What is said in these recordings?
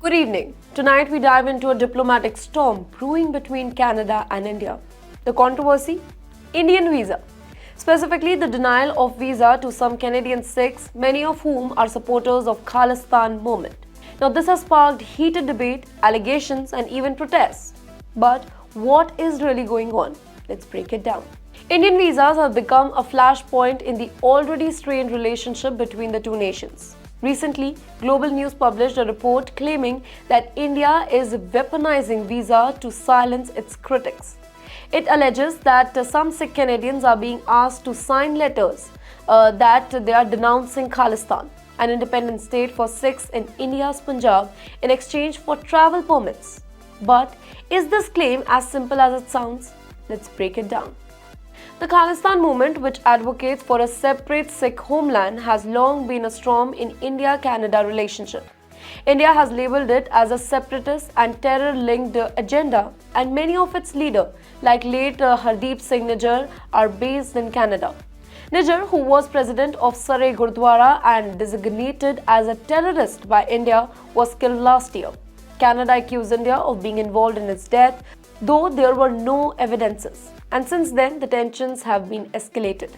Good evening. Tonight we dive into a diplomatic storm brewing between Canada and India. The controversy? Indian visa. Specifically, the denial of visa to some Canadian Sikhs, many of whom are supporters of Khalistan movement. Now, this has sparked heated debate, allegations, and even protests. But what is really going on? Let's break it down. Indian visas have become a flashpoint in the already strained relationship between the two nations. Recently, Global News published a report claiming that India is weaponizing visa to silence its critics. It alleges that some Sikh Canadians are being asked to sign letters that they are denouncing Khalistan, an independent state for Sikhs in India's Punjab, in exchange for travel permits. But is this claim as simple as it sounds? Let's break it down. The Khalistan movement, which advocates for a separate Sikh homeland, has long been a storm in India-Canada relationship. India has labelled it as a separatist and terror-linked agenda, and many of its leaders, like late Hardeep Singh Nijjar, are based in Canada. Nijjar, who was president of Sarai Gurdwara and designated as a terrorist by India, was killed last year. Canada accused India of being involved in his death, though there were no evidences. And since then, the tensions have been escalated.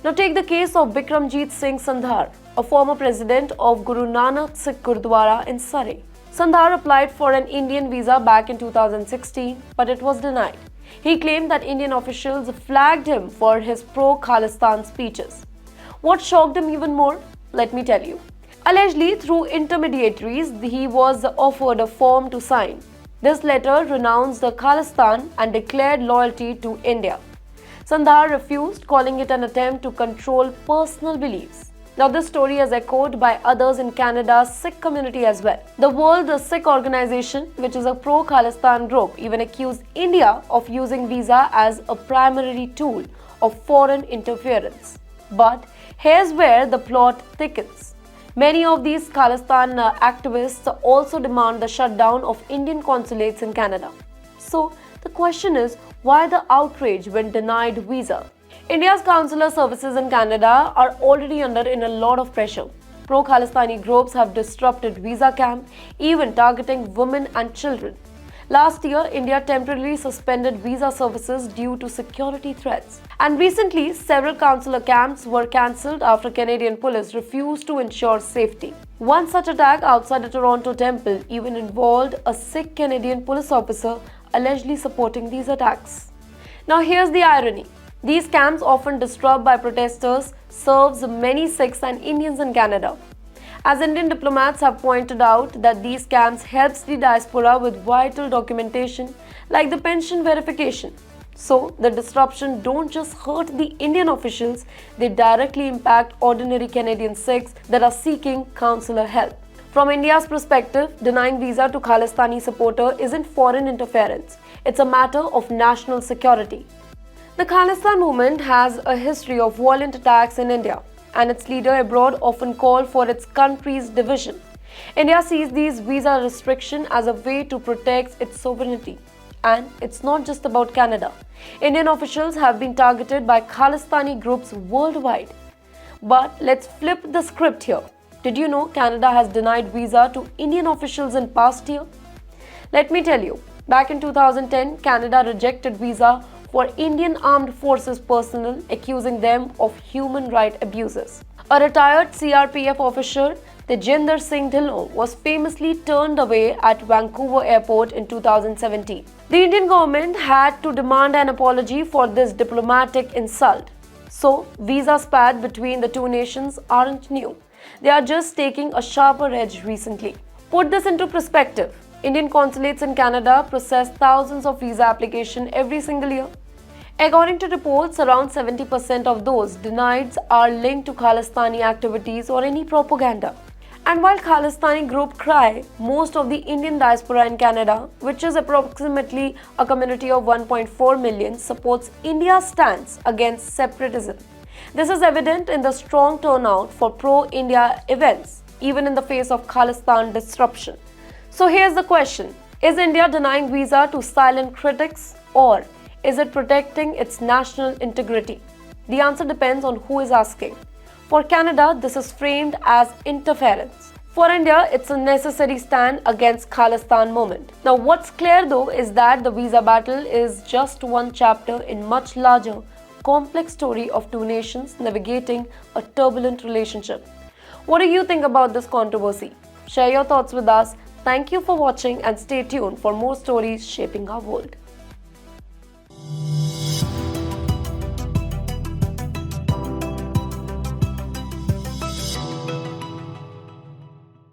Now take the case of Bikramjit Singh Sandhar, a former president of Guru Nanak Sikh Gurdwara in Surrey. Sandhar applied for an Indian visa back in 2016, but it was denied. He claimed that Indian officials flagged him for his pro-Khalistan speeches. What shocked him even more? Let me tell you. Allegedly, through intermediaries, he was offered a form to sign. This letter renounced the Khalistan and declared loyalty to India. Sandhar refused, calling it an attempt to control personal beliefs. Now, this story is echoed by others in Canada's Sikh community as well. The World Sikh Organization, which is a pro-Khalistan group, even accused India of using visa as a primary tool of foreign interference. But here's where the plot thickens. Many of these Khalistan activists also demand the shutdown of Indian consulates in Canada. So, the question is, why the outrage when denied visa? India's consular services in Canada are already under a lot of pressure. Pro-Khalistani groups have disrupted visa camp, even targeting women and children. Last year, India temporarily suspended visa services due to security threats. And recently, several consular camps were cancelled after Canadian police refused to ensure safety. One such attack outside the Toronto temple even involved a Sikh Canadian police officer allegedly supporting these attacks. Now here's the irony. These camps, often disrupted by protesters, serves many Sikhs and Indians in Canada. As Indian diplomats have pointed out that these camps helps the diaspora with vital documentation like the pension verification. So, the disruption don't just hurt the Indian officials, they directly impact ordinary Canadian Sikhs that are seeking consular help. From India's perspective, denying visa to Khalistani supporter isn't foreign interference, it's a matter of national security. The Khalistan movement has a history of violent attacks in India, and its leader abroad often call for its country's division. India sees these visa restrictions as a way to protect its sovereignty. And it's not just about Canada. Indian officials have been targeted by Khalistani groups worldwide. But let's flip the script here. Did you know Canada has denied visa to Indian officials in past year? Let me tell you, back in 2010, Canada rejected visa for Indian Armed Forces personnel, accusing them of human rights abuses. A retired CRPF officer, Tejinder Singh Dhillon, was famously turned away at Vancouver airport in 2017. The Indian government had to demand an apology for this diplomatic insult. So, visa spat between the two nations aren't new. They are just taking a sharper edge recently. Put this into perspective. Indian consulates in Canada process thousands of visa applications every single year. According to reports, around 70% of those denied are linked to Khalistani activities or any propaganda. And while Khalistani group cry, most of the Indian diaspora in Canada, which is approximately a community of 1.4 million, supports India's stance against separatism. This is evident in the strong turnout for pro-India events, even in the face of Khalistan disruption. So here's the question. Is India denying visa to silent critics, or is it protecting its national integrity? The answer depends on who is asking. For Canada, this is framed as interference. For India, it's a necessary stand against Khalistan movement. Now, what's clear though is that the visa battle is just one chapter in much larger, complex story of two nations navigating a turbulent relationship. What do you think about this controversy? Share your thoughts with us. Thank you for watching and stay tuned for more stories shaping our world.